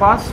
1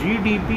GDP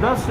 10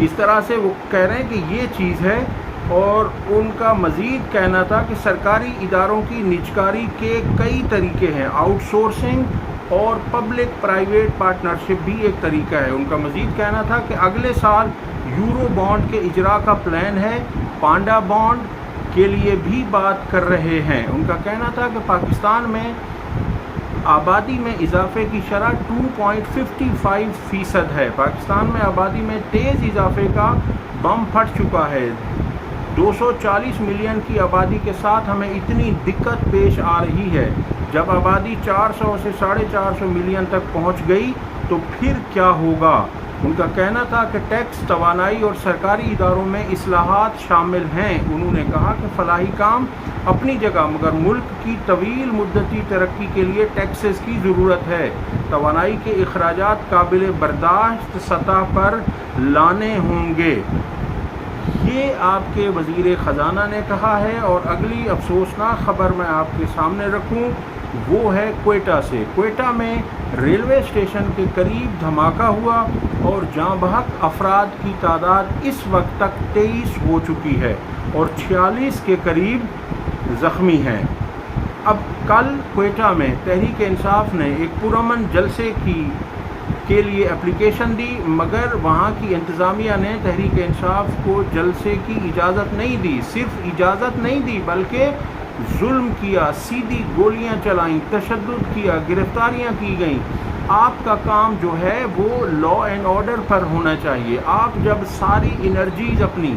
اس طرح سے وہ کہہ رہے ہیں کہ یہ چیز ہے، اور ان کا مزید کہنا تھا کہ سرکاری اداروں کی نجکاری کے کئی طریقے ہیں، آؤٹ سورسنگ اور پبلک پرائیویٹ پارٹنرشپ بھی ایک طریقہ ہے۔ ان کا مزید کہنا تھا کہ اگلے سال یورو بانڈ کے اجرا کا پلان ہے، پانڈا بانڈ کے لیے بھی بات کر رہے ہیں۔ ان کا کہنا تھا کہ پاکستان میں آبادی میں اضافے کی شرح 2.55% ہے۔ پاکستان میں آبادی میں تیز اضافے کا بم پھٹ چکا ہے۔ 240 ملین کی آبادی کے ساتھ ہمیں اتنی دقت پیش آ رہی ہے۔ جب آبادی 400 سے 450 ملین تک پہنچ گئی تو پھر کیا ہوگا؟ ان کا کہنا تھا کہ ٹیکس، توانائی اور سرکاری اداروں میں اصلاحات شامل ہیں۔ انہوں نے کہا کہ فلاحی کام اپنی جگہ، مگر ملک کی طویل مدتی ترقی کے لیے ٹیکسز کی ضرورت ہے۔ توانائی کے اخراجات قابل برداشت سطح پر لانے ہوں گے، یہ آپ کے وزیر خزانہ نے کہا ہے۔ اور اگلی افسوسناک خبر میں آپ کے سامنے رکھوں، وہ ہے کوئٹہ سے۔ کوئٹہ میں ریلوے اسٹیشن کے قریب دھماکہ ہوا اور جاں بحق افراد کی تعداد اس وقت تک 23 ہو چکی ہے اور 46 کے قریب زخمی ہیں۔ اب کل کوئٹہ میں تحریک انصاف نے ایک پرامن جلسے کے لیے اپلیکیشن دی، مگر وہاں کی انتظامیہ نے تحریک انصاف کو جلسے کی اجازت نہیں دی۔ صرف اجازت نہیں دی بلکہ ظلم کیا، سیدھی گولیاں چلائیں، تشدد کیا، گرفتاریاں کی گئیں۔ آپ کا کام جو ہے وہ لا اینڈ آرڈر پر ہونا چاہیے۔ آپ جب ساری انرجیز اپنی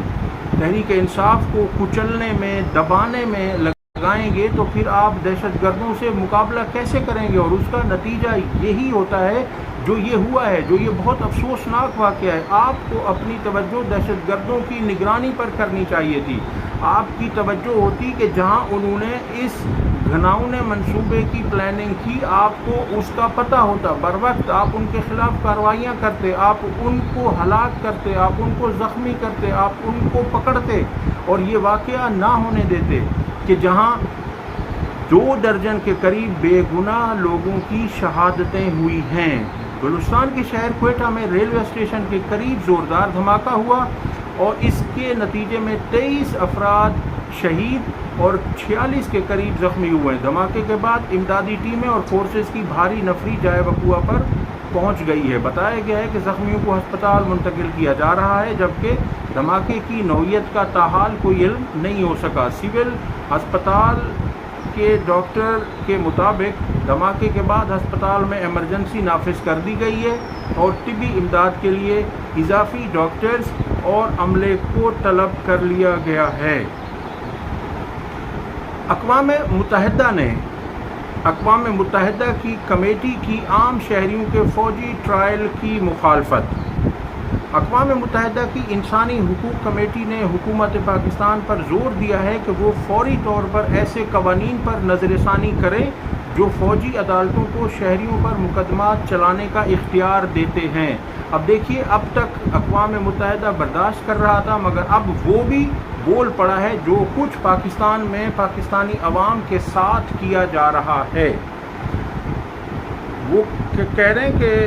تحریک انصاف کو کچلنے میں، دبانے میں لگائیں گے تو پھر آپ دہشت گردوں سے مقابلہ کیسے کریں گے؟ اور اس کا نتیجہ یہی ہوتا ہے جو یہ ہوا ہے، جو یہ بہت افسوسناک واقعہ ہے۔ آپ کو اپنی توجہ دہشت گردوں کی نگرانی پر کرنی چاہیے تھی۔ آپ کی توجہ ہوتی کہ جہاں انہوں نے اس گھناؤنے منصوبے کی پلاننگ کی، آپ کو اس کا پتہ ہوتا، بر وقت آپ ان کے خلاف کارروائیاں کرتے، آپ ان کو ہلاک کرتے، آپ ان کو زخمی کرتے، آپ ان کو پکڑتے اور یہ واقعہ نہ ہونے دیتے کہ جہاں 2 درجن کے قریب بے گناہ لوگوں کی شہادتیں ہوئی ہیں۔ بلوچستان کے شہر کوئٹہ میں ریلوے اسٹیشن کے قریب زوردار دھماکہ ہوا اور اس کے نتیجے میں 23 افراد شہید اور 46 کے قریب زخمی ہوئے۔ دھماکے کے بعد امدادی ٹیمیں اور فورسز کی بھاری نفری جائے وقوع پر پہنچ گئی ہے۔ بتایا گیا ہے کہ زخمیوں کو ہسپتال منتقل کیا جا رہا ہے، جبکہ دھماکے کی نوعیت کا تاحال کوئی علم نہیں ہو سکا۔ سول ہسپتال کے ڈاکٹر کے مطابق دھماکے کے بعد ہسپتال میں ایمرجنسی نافذ کر دی گئی ہے اور طبی امداد کے لیے اضافی ڈاکٹرز اور عملے کو طلب کر لیا گیا ہے۔ اقوام متحدہ کی کمیٹی کی عام شہریوں کے فوجی ٹرائل کی مخالفت۔ اقوام متحدہ کی انسانی حقوق کمیٹی نے حکومت پاکستان پر زور دیا ہے کہ وہ فوری طور پر ایسے قوانین پر نظر ثانی کرے جو فوجی عدالتوں کو شہریوں پر مقدمات چلانے کا اختیار دیتے ہیں۔ اب دیکھیے، اب تک اقوام متحدہ برداشت کر رہا تھا، مگر اب وہ بھی بول پڑا ہے جو کچھ پاکستان میں پاکستانی عوام کے ساتھ کیا جا رہا ہے۔ وہ کہہ رہے ہیں کہ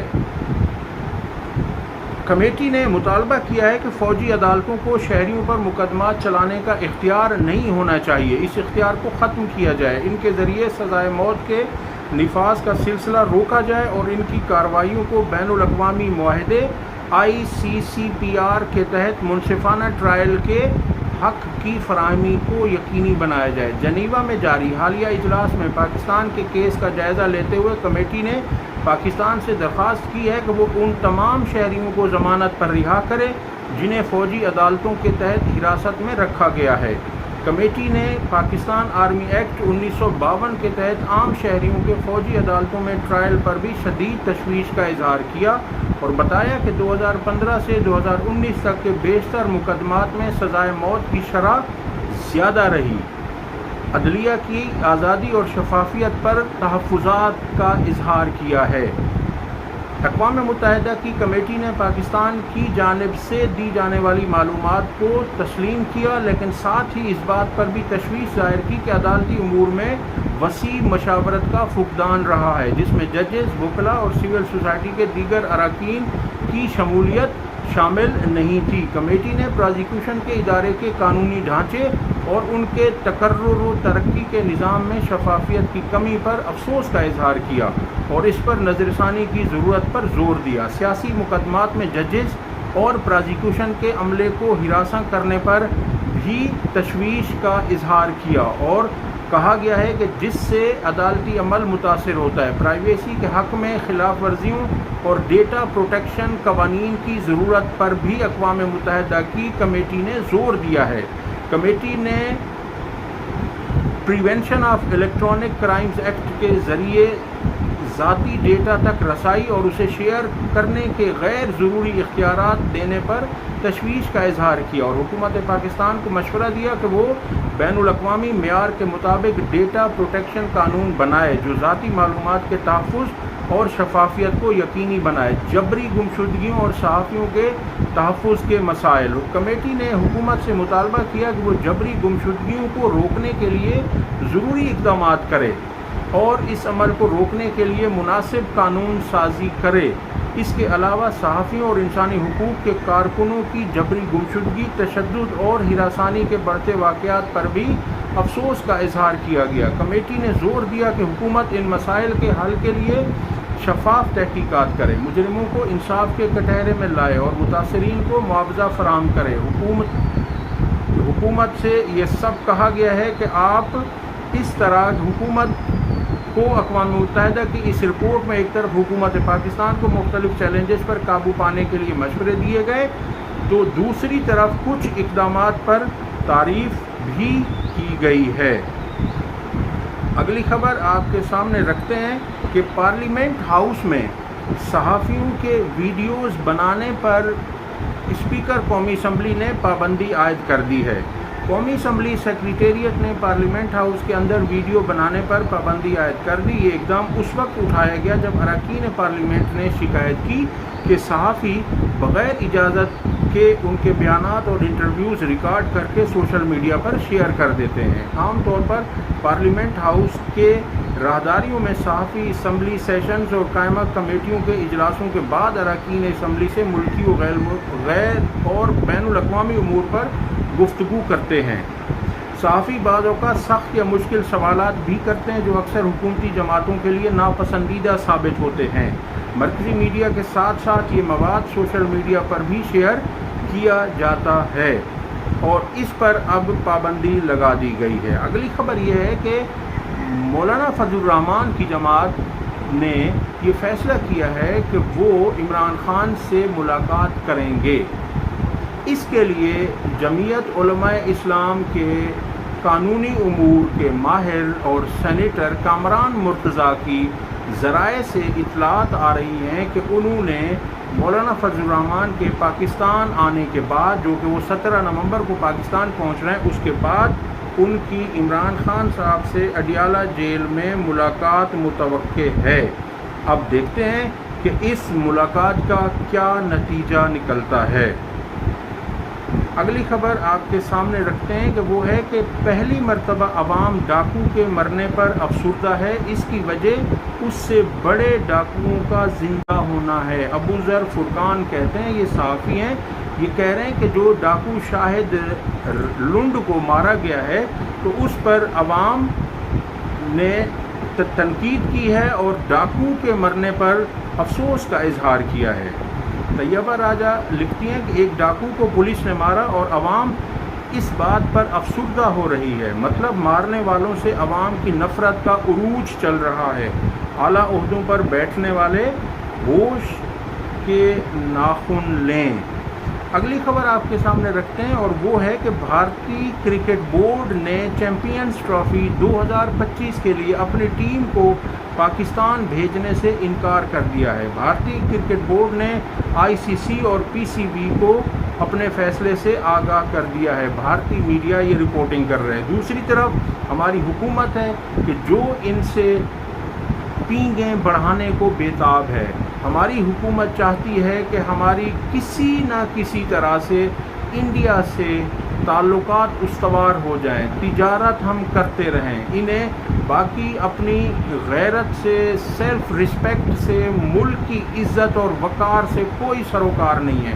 کمیٹی نے مطالبہ کیا ہے کہ فوجی عدالتوں کو شہریوں پر مقدمات چلانے کا اختیار نہیں ہونا چاہیے، اس اختیار کو ختم کیا جائے، ان کے ذریعے سزائے موت کے نفاذ کا سلسلہ روکا جائے اور ان کی کارروائیوں کو بین الاقوامی معاہدے ICCPR کے تحت منصفانہ ٹرائل کے حق کی فراہمی کو یقینی بنایا جائے۔ جنیوا میں جاری حالیہ اجلاس میں پاکستان کے کیس کا جائزہ لیتے ہوئے کمیٹی نے پاکستان سے درخواست کی ہے کہ وہ ان تمام شہریوں کو ضمانت پر رہا کرے جنہیں فوجی عدالتوں کے تحت حراست میں رکھا گیا ہے۔ کمیٹی نے پاکستان آرمی ایکٹ 1952 کے تحت عام شہریوں کے فوجی عدالتوں میں ٹرائل پر بھی شدید تشویش کا اظہار کیا اور بتایا کہ 2015 سے 2019 تک کے بیشتر مقدمات میں سزائے موت کی شرح زیادہ رہی۔ عدلیہ کی آزادی اور شفافیت پر تحفظات کا اظہار کیا ہے۔ اقوام متحدہ کی کمیٹی نے پاکستان کی جانب سے دی جانے والی معلومات کو تسلیم کیا، لیکن ساتھ ہی اس بات پر بھی تشویش ظاہر کی کہ عدالتی امور میں وسیع مشاورت کا فقدان رہا ہے، جس میں ججز، وکلاء اور سول سوسائٹی کے دیگر اراکین کی شمولیت شامل نہیں تھی۔ کمیٹی نے پروزیکیوشن کے ادارے کے قانونی ڈھانچے اور ان کے تقرر و ترقی کے نظام میں شفافیت کی کمی پر افسوس کا اظہار کیا اور اس پر نظر ثانی کی ضرورت پر زور دیا۔ سیاسی مقدمات میں ججز اور پروزیکیوشن کے عملے کو ہراساں کرنے پر بھی تشویش کا اظہار کیا اور کہا گیا ہے کہ جس سے عدالتی عمل متاثر ہوتا ہے۔ پرائیویسی کے حق میں خلاف ورزیوں اور ڈیٹا پروٹیکشن قوانین کی ضرورت پر بھی اقوام متحدہ کی کمیٹی نے زور دیا ہے۔ کمیٹی نے prevention of electronic crimes act کے ذریعے ذاتی ڈیٹا تک رسائی اور اسے شیئر کرنے کے غیر ضروری اختیارات دینے پر تشویش کا اظہار کیا اور حکومت پاکستان کو مشورہ دیا کہ وہ بین الاقوامی معیار کے مطابق ڈیٹا پروٹیکشن قانون بنائے جو ذاتی معلومات کے تحفظ اور شفافیت کو یقینی بنائے۔ جبری گمشدگیوں اور صحافیوں کے تحفظ کے مسائل۔ کمیٹی نے حکومت سے مطالبہ کیا کہ وہ جبری گمشدگیوں کو روکنے کے لیے ضروری اقدامات کرے اور اس عمل کو روکنے کے لیے مناسب قانون سازی کرے۔ اس کے علاوہ صحافیوں اور انسانی حقوق کے کارکنوں کی جبری گمشدگی، تشدد اور ہراسانی کے بڑھتے واقعات پر بھی افسوس کا اظہار کیا گیا۔ کمیٹی نے زور دیا کہ حکومت ان مسائل کے حل کے لیے شفاف تحقیقات کرے، مجرموں کو انصاف کے کٹہرے میں لائے اور متاثرین کو معاوضہ فراہم کرے۔ حکومت سے یہ سب کہا گیا ہے کہ آپ اس طرح حکومت کو اقوام متحدہ کی اس رپورٹ میں ایک طرف حکومت پاکستان کو مختلف چیلنجز پر قابو پانے کے لیے مشورے دیے گئے تو دوسری طرف کچھ اقدامات پر تعریف بھی کی گئی ہے۔ اگلی خبر آپ کے سامنے رکھتے ہیں کہ پارلیمنٹ ہاؤس میں صحافیوں کے ویڈیوز بنانے پر اسپیکر قومی اسمبلی نے پابندی عائد کر دی ہے۔ قومی اسمبلی سیکریٹریٹ نے پارلیمنٹ ہاؤس کے اندر ویڈیو بنانے پر پابندی عائد کر دی۔ یہ اقدام اس وقت اٹھایا گیا جب اراکین پارلیمنٹ نے شکایت کی کہ صحافی بغیر اجازت کے ان کے بیانات اور انٹرویوز ریکارڈ کر کے سوشل میڈیا پر شیئر کر دیتے ہیں۔ عام طور پر پارلیمنٹ ہاؤس کے راہداریوں میں صحافی اسمبلی سیشنز اور قائمہ کمیٹیوں کے اجلاسوں کے بعد اراکین اسمبلی سے ملکی و غیر اور بین الاقوامی امور پر گفتگو کرتے ہیں۔ صحافی بعض اوقات سخت یا مشکل سوالات بھی کرتے ہیں جو اکثر حکومتی جماعتوں کے لیے ناپسندیدہ ثابت ہوتے ہیں۔ مرکزی میڈیا کے ساتھ ساتھ یہ مواد سوشل میڈیا پر بھی شیئر کیا جاتا ہے اور اس پر اب پابندی لگا دی گئی ہے۔ اگلی خبر یہ ہے کہ مولانا فضل الرحمان کی جماعت نے یہ فیصلہ کیا ہے کہ وہ عمران خان سے ملاقات کریں گے۔ اس کے لیے جمعیت علماء اسلام کے قانونی امور کے ماہر اور سینیٹر کامران مرتضیٰ کی ذرائع سے اطلاعات آ رہی ہیں کہ انہوں نے مولانا فضل الرحمان کے پاکستان آنے کے بعد، جو کہ وہ 17 نومبر کو پاکستان پہنچ رہے ہیں، اس کے بعد ان کی عمران خان صاحب سے اڈیالہ جیل میں ملاقات متوقع ہے۔ اب دیکھتے ہیں کہ اس ملاقات کا کیا نتیجہ نکلتا ہے۔ اگلی خبر آپ کے سامنے رکھتے ہیں کہ وہ ہے کہ پہلی مرتبہ عوام ڈاکو کے مرنے پر افسردہ ہے۔ اس کی وجہ اس سے بڑے ڈاکوؤں کا زندہ ہونا ہے۔ ابو ذر فرقان کہتے ہیں، یہ صحافی ہیں، یہ کہہ رہے ہیں کہ جو ڈاکو شاہد لنڈ کو مارا گیا ہے تو اس پر عوام نے تنقید کی ہے اور ڈاکو کے مرنے پر افسوس کا اظہار کیا ہے۔ طیبہ راجہ لکھتی ہیں کہ ایک ڈاکو کو پولیس نے مارا اور عوام اس بات پر افسردہ ہو رہی ہے، مطلب مارنے والوں سے عوام کی نفرت کا عروج چل رہا ہے۔ اعلیٰ عہدوں پر بیٹھنے والے ہوش کے ناخن لیں۔ اگلی خبر آپ کے سامنے رکھتے ہیں اور وہ ہے کہ بھارتی کرکٹ بورڈ نے چیمپئنز ٹرافی 2025 کے لیے اپنی ٹیم کو پاکستان بھیجنے سے انکار کر دیا ہے۔ بھارتی کرکٹ بورڈ نے آئی سی سی اور پی سی بی کو اپنے فیصلے سے آگاہ کر دیا ہے۔ بھارتی میڈیا یہ رپورٹنگ کر رہے ہیں۔ دوسری طرف ہماری حکومت ہے کہ جو ان سے پینگیں بڑھانے کو بےتاب ہے۔ ہماری حکومت چاہتی ہے کہ ہماری کسی نہ کسی طرح سے انڈیا سے تعلقات استوار ہو جائیں، تجارت ہم کرتے رہیں، انہیں باقی اپنی غیرت سے، سیلف رسپیکٹ سے، ملک کی عزت اور وقار سے کوئی سروکار نہیں ہے۔